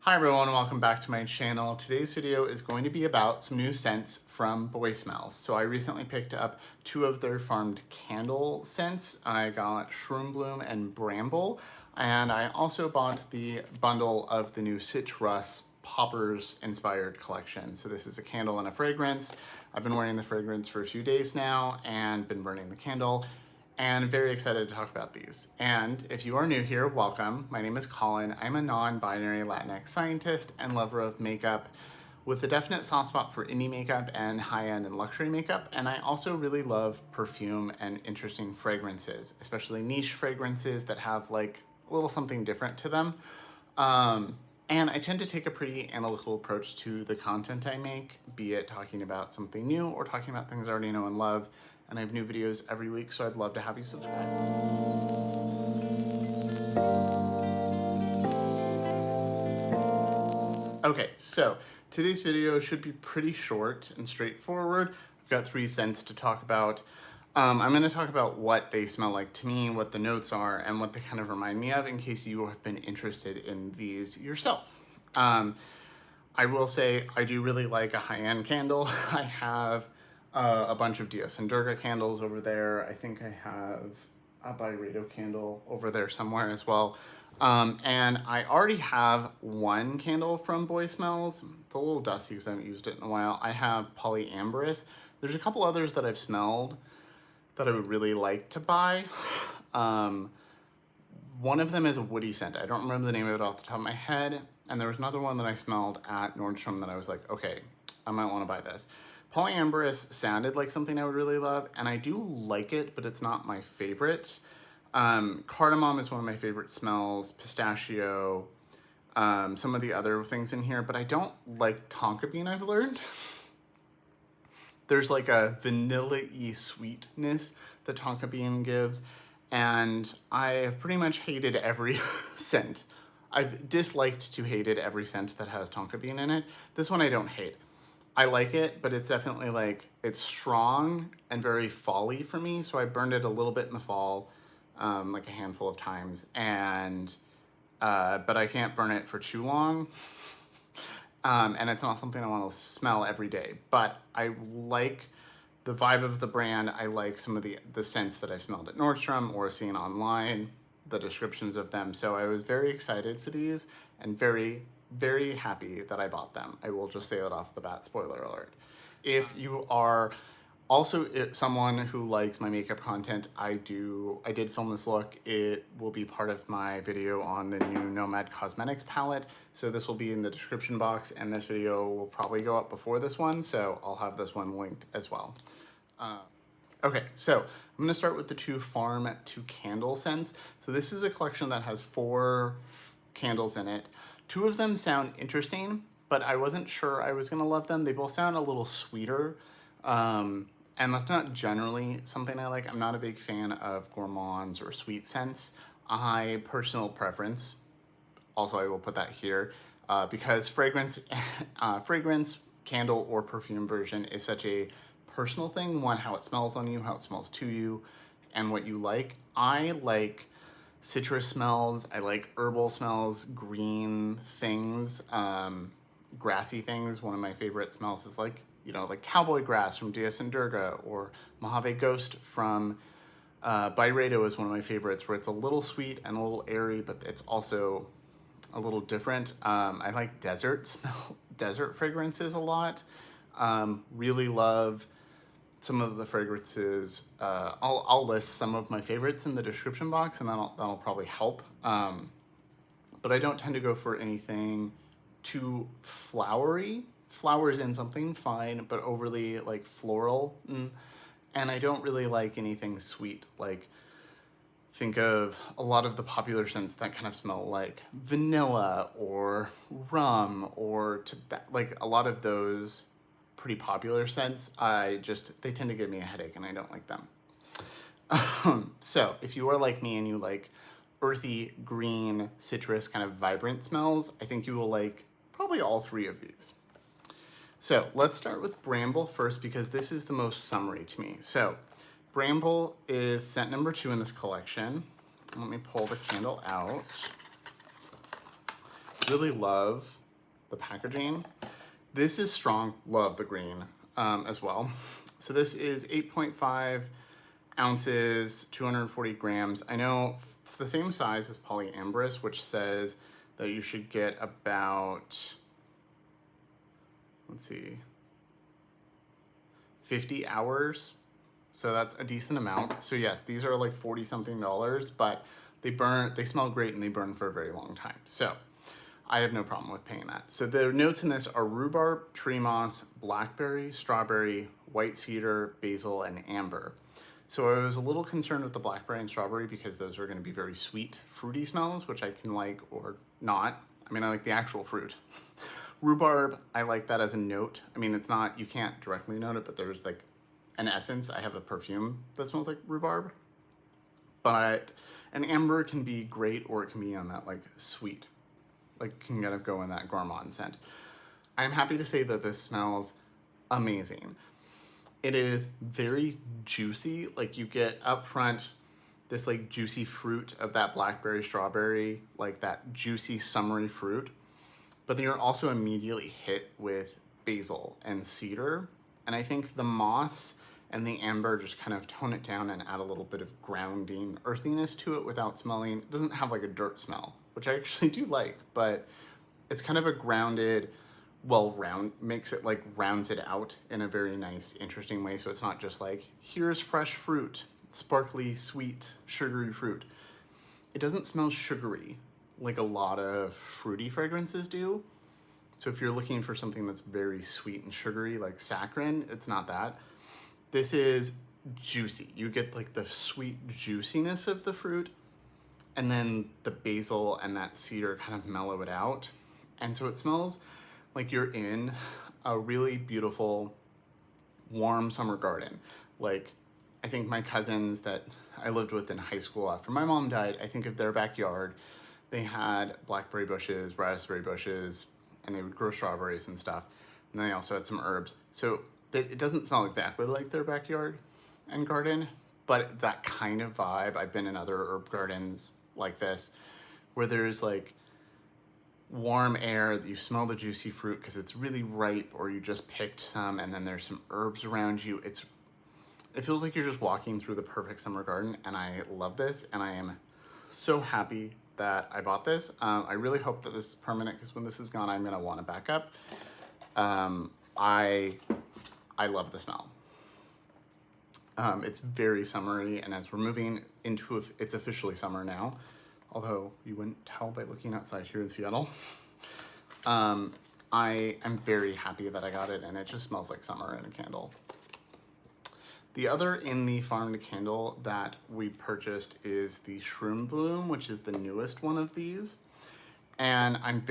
Hi everyone, welcome back to my channel. Today's video is going to be about some new scents from Boy Smells. So I recently picked up two of their farmed candle scents. I got Shroom Bloom and Bramble, and I also bought the bundle of the new Citrush poppers inspired collection. So this is a candle and a fragrance. I've been wearing the fragrance for a few days now and been burning the candle, and very excited to talk about these. And if you are new here, welcome. My name is Colin. I'm a non-binary Latinx scientist and lover of makeup with a definite soft spot for indie makeup and high-end and luxury makeup. And I also really love perfume and interesting fragrances, especially niche fragrances that have like a little something different to them. And I tend to take a pretty analytical approach to the content I make, be it talking about something new or talking about things I already know and love. And I have new videos every week, so I'd love to have you subscribe. Okay, so today's video should be pretty short and straightforward. I've got three scents to talk about. I'm going to talk about what they smell like to me, what the notes are, and what they kind of remind me of in case you have been interested in these yourself. I will say I do really like a high-end candle. I have a bunch of Dias and Durga candles over there. I think I have a Byredo candle over there somewhere as well. And I already have one candle from Boy Smells. It's a little dusty because I haven't used it in a while. I have Polyamberous. There's a couple others that I've smelled that I would really like to buy. One of them is a woody scent. I don't remember the name of it off the top of my head. And there was another one that I smelled at Nordstrom that I was like, okay, I might want to buy this. Polyamberous sounded like something I would really love, and I do like it, but it's not my favorite. Cardamom is one of my favorite smells, pistachio, some of the other things in here, but I don't like tonka bean, I've learned. There's like a vanilla-y sweetness that tonka bean gives, and I have pretty much hated every scent. I've disliked to hated every scent that has tonka bean in it. This one I don't hate. I like it, but it's definitely like, it's strong and very fall-y for me. So I burned it a little bit in the fall, like a handful of times, and, but I can't burn it for too long. And it's not something I want to smell every day, but I like the vibe of the brand. I like some of the scents that I smelled at Nordstrom or seen online, the descriptions of them. So I was very excited for these and very happy that I bought them. I will just say that off the bat, spoiler alert. If you are also someone who likes my makeup content, I did film this look. It will be part of my video on the new Nomad Cosmetics palette. So this will be in the description box, and this video will probably go up before this one. So I'll have this one linked as well. Okay, so I'm gonna start with the two Farm to Candle scents. So this is a collection that has 4 candles in it. 2 of them sound interesting, but I wasn't sure I was gonna love them. They both sound a little sweeter, and that's not generally something I like. I'm not a big fan of gourmands or sweet scents. Personal preference, also I will put that here, because fragrance, candle, or perfume version is such a personal thing. One, how it smells on you, how it smells to you, and what you like. I like citrus smells, I like herbal smells, green things, grassy things. One of my favorite smells is like, you know, like cowboy grass from Dias and Durga, or Mojave Ghost from Byredo is one of my favorites, where it's a little sweet and a little airy, but it's also a little different. I like desert fragrances a lot. Really love some of the fragrances. I'll list some of my favorites in the description box, and that'll probably help. But I don't tend to go for anything too flowery. Flowers in something, fine, but overly like floral. And I don't really like anything sweet. Like, think of a lot of the popular scents that kind of smell like vanilla or rum or like a lot of those pretty popular scents, they tend to give me a headache and I don't like them. So if you are like me and you like earthy, green, citrus, kind of vibrant smells, I think you will like probably all 3 of these. So let's start with Bramble first, because this is the most summery to me. So Bramble is scent number 2 in this collection. Let me pull the candle out. really love the packaging. This is strong, love the green as well. So this is 8.5 ounces, 240 grams. I know it's the same size as polyamorous, which says that you should get about, let's see, 50 hours. So that's a decent amount. So yes, these are like 40 something dollars, but they smell great and they burn for a very long time. So I have no problem with paying that. So the notes in this are rhubarb, tree moss, blackberry, strawberry, white cedar, basil, and amber. So I was a little concerned with the blackberry and strawberry because those are going to be very sweet, fruity smells, which I can like or not. I mean, I like the actual fruit. Rhubarb, I like that as a note. I mean, it's not, you can't directly note it, but there's like an essence. I have a perfume that smells like rhubarb. But an amber can be great, or it can be on that like sweet, like can kind of go in that gourmand scent. I'm happy to say that this smells amazing. It is very juicy. Like you get up front this like juicy fruit of that blackberry, strawberry, like that juicy summery fruit. But then you're also immediately hit with basil and cedar. And I think the moss and the amber just kind of tone it down and add a little bit of grounding earthiness to it without smelling. It doesn't have like a dirt smell, which I actually do like, but it's kind of a grounded, makes it like rounds it out in a very nice, interesting way. So it's not just like, here's fresh fruit, sparkly, sweet, sugary fruit. It doesn't smell sugary like a lot of fruity fragrances do. So if you're looking for something that's very sweet and sugary, like saccharin, it's not that. This is juicy. You get like the sweet juiciness of the fruit, and then the basil and that cedar kind of mellow it out. And so it smells like you're in a really beautiful, warm summer garden. Like, I think my cousins that I lived with in high school after my mom died, I think of their backyard. They had blackberry bushes, raspberry bushes, and they would grow strawberries and stuff. And then they also had some herbs. So it doesn't smell exactly like their backyard and garden, but that kind of vibe. I've been in other herb gardens like this, where there's like warm air, that you smell the juicy fruit because it's really ripe, or you just picked some, and then there's some herbs around you. It feels like you're just walking through the perfect summer garden, and I love this, and I am so happy that I bought this. I really hope that this is permanent, because when this is gone, I'm gonna want to back up. I love the smell. It's very summery, and as we're moving into it's officially summer now, although you wouldn't tell by looking outside here in Seattle. I am very happy that I got it, and it just smells like summer in a candle. The other in the Farm to Candle that we purchased is the Shroom Bloom, which is the newest one of these. And I'm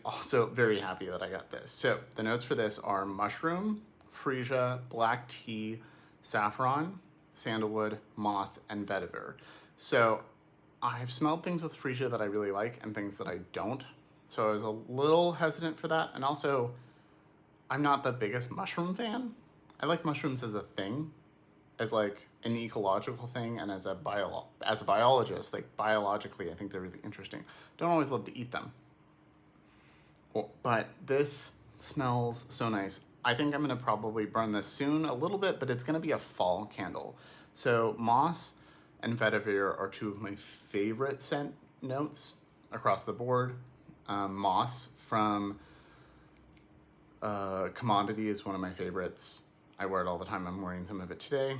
also very happy that I got this. So the notes for this are mushroom, freesia, black tea, saffron, sandalwood, moss, and vetiver. So I've smelled things with freesia that I really like and things that I don't. So I was a little hesitant for that. And also, I'm not the biggest mushroom fan. I like mushrooms as a thing, as like an ecological thing, and as a biologist, like biologically, I think they're really interesting. Don't always love to eat them. Well, but this smells so nice. I think I'm gonna probably burn this soon a little bit, but it's gonna be a fall candle. So moss and vetiver are two of my favorite scent notes across the board. Moss from Commodity is one of my favorites. I wear it all the time. I'm wearing some of it today.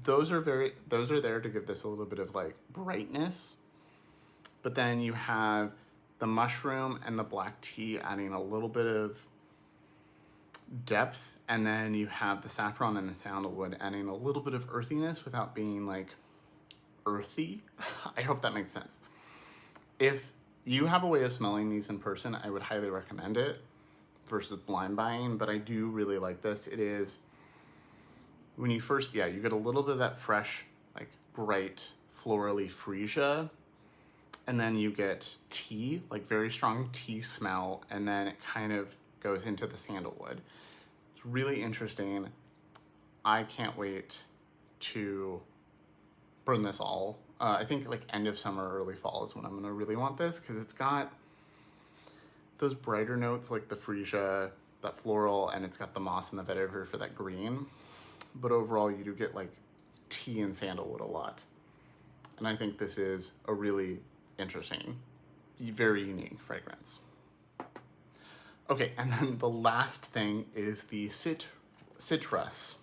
Those are there to give this a little bit of like brightness. But then you have the mushroom and the black tea adding a little bit of depth. And then you have the saffron and the sandalwood adding a little bit of earthiness without being like earthy. I hope that makes sense. If you have a way of smelling these in person, I would highly recommend it versus blind buying, but I do really like this. It is, when you first, you get a little bit of that fresh, like bright, florally freesia, and then you get tea, like very strong tea smell, and then it kind of goes into the sandalwood. It's really interesting. I can't wait to burn this all. I think like end of summer, early fall is when I'm gonna really want this, because it's got those brighter notes like the freesia, that floral, and it's got the moss and the vetiver for that green. But overall, you do get like tea and sandalwood a lot. And I think this is a really interesting, very unique fragrance. Okay, and then the last thing is the Citrush.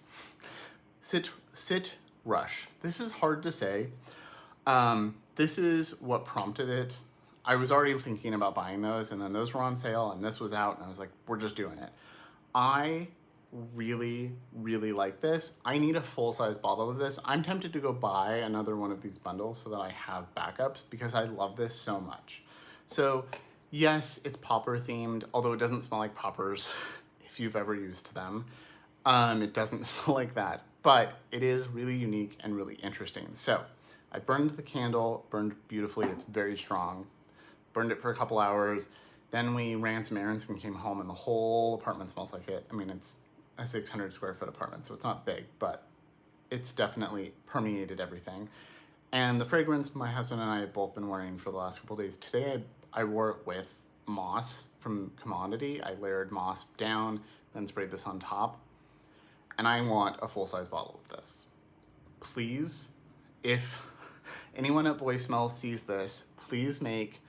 Citrush. This is hard to say. This is what prompted it. I was already thinking about buying those, and then those were on sale, and this was out, and I was like, we're just doing it. I really, really like this. I need a full-size bottle of this. I'm tempted to go buy another one of these bundles so that I have backups because I love this so much. So yes, it's popper themed, although it doesn't smell like poppers if you've ever used them. It doesn't smell like that, but it is really unique and really interesting. So I burned the candle, burned beautifully. It's very strong. Burned it for a couple hours. Then we ran some errands and came home, and the whole apartment smells like it. I mean, it's a 600 square foot apartment, so it's not big, but it's definitely permeated everything. And the fragrance my husband and I have both been wearing for the last couple of days. Today I wore it with moss from Gourmande. I layered moss down, then sprayed this on top. And I want a full-size bottle of this. Please, if anyone at Boy Smells sees this, please make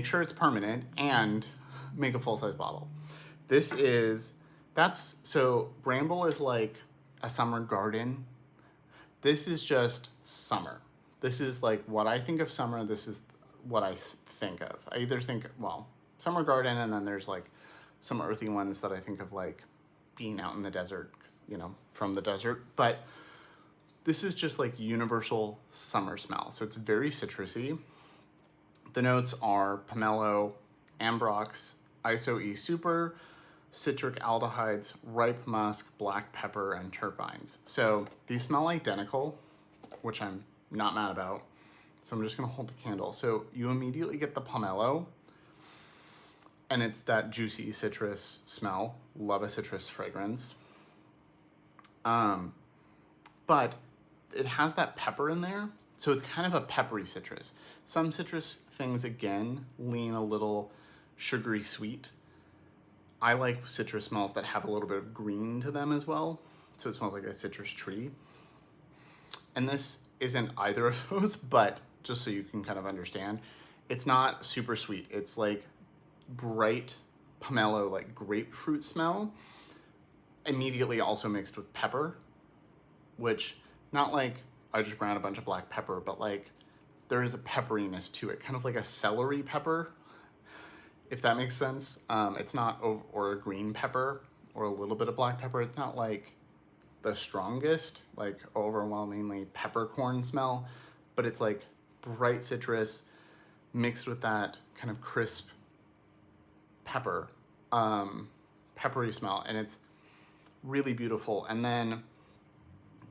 sure it's permanent and make a full-size bottle. So Bramble is like a summer garden. This is just summer. This is like what I think of summer. This is what I think of. I either think, well, summer garden, and then there's like some earthy ones that I think of like being out in the desert, 'cause, you know, from the desert. But this is just like universal summer smell. So it's very citrusy. The notes are pomelo, ambrox, iso-E super, citric aldehydes, ripe musk, black pepper, and terpenes. So these smell identical, which I'm not mad about. So I'm just gonna hold the candle. So you immediately get the pomelo, and it's that juicy citrus smell. Love a citrus fragrance. But it has that pepper in there, so it's kind of a peppery citrus. Some citrus things, again, lean a little sugary sweet. I like citrus smells that have a little bit of green to them as well, so it smells like a citrus tree. And this isn't either of those, but just so you can kind of understand, it's not super sweet. It's like bright pomelo, like grapefruit smell, immediately also mixed with pepper, which, not like I just ground a bunch of black pepper, but like there is a pepperiness to it, kind of like a celery pepper, if that makes sense. It's not, or a green pepper, or a little bit of black pepper. It's not like the strongest, like overwhelmingly peppercorn smell, but it's like bright citrus mixed with that kind of crisp pepper, peppery smell, and it's really beautiful. And then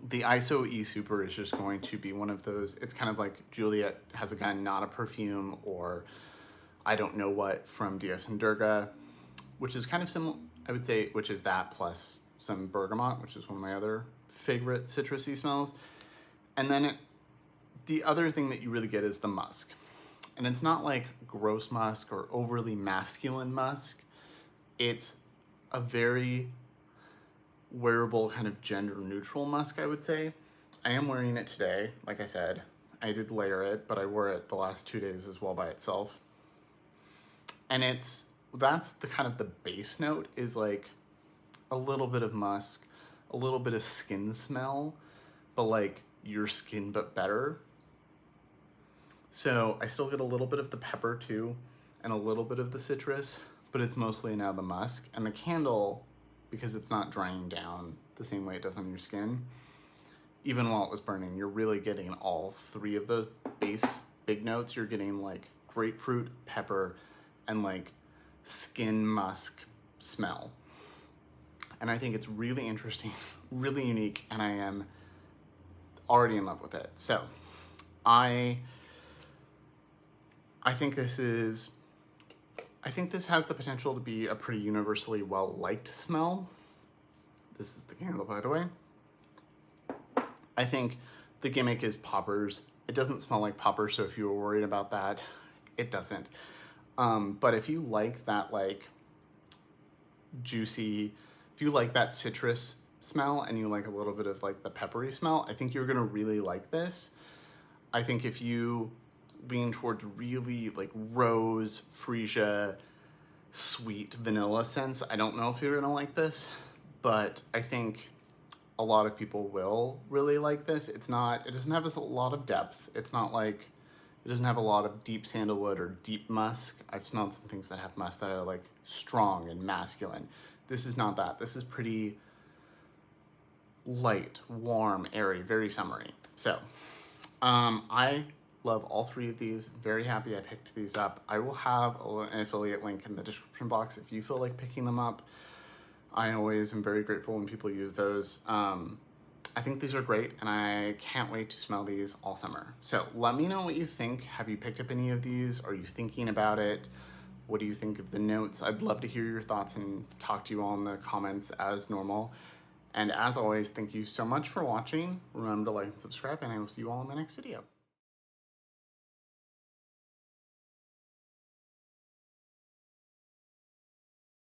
the iso-E super is just going to be one of those, it's kind of like Juliet Has a Gun, not a perfume, or I don't know what from DS and Durga, which is kind of similar, I would say, which is that plus some bergamot, which is one of my other favorite citrusy smells. And then the other thing that you really get is the musk. And it's not like gross musk or overly masculine musk. It's a very wearable, kind of gender neutral musk, I would say. I am wearing it today, like I said. I did layer it, but I wore it the last 2 days as well by itself. And that's the kind of the base note, is like a little bit of musk, a little bit of skin smell, but like your skin but better. So I still get a little bit of the pepper too, and a little bit of the citrus, but it's mostly now the musk. And the candle, because it's not drying down the same way it does on your skin, even while it was burning, you're really getting all three of those base big notes. You're getting like grapefruit, pepper, and like skin musk smell. And I think it's really interesting, really unique, and I am already in love with it. So I think this has the potential to be a pretty universally well-liked smell. This is the candle, by the way. I think the gimmick is poppers. It doesn't smell like poppers, so if you were worried about that, it doesn't. But if you like that like juicy, if you like that citrus smell and you like a little bit of like the peppery smell, I think you're gonna really like this. I think if you lean towards really like rose, freesia, sweet vanilla scents, I don't know if you're gonna like this, but I think a lot of people will really like this. It doesn't have a lot of depth. It's not like, it doesn't have a lot of deep sandalwood or deep musk. I've smelled some things that have musk that are like strong and masculine. This is not that. This is pretty light, warm, airy, very summery. So, I love all three of these. Very happy I picked these up. I will have an affiliate link in the description box if you feel like picking them up. I always am very grateful when people use those. I think these are great, and I can't wait to smell these all summer. So let me know what you think. Have you picked up any of these? Are you thinking about it? What do you think of the notes? I'd love to hear your thoughts and talk to you all in the comments as normal. And as always, thank you so much for watching. Remember to like and subscribe, and I will see you all in my next video.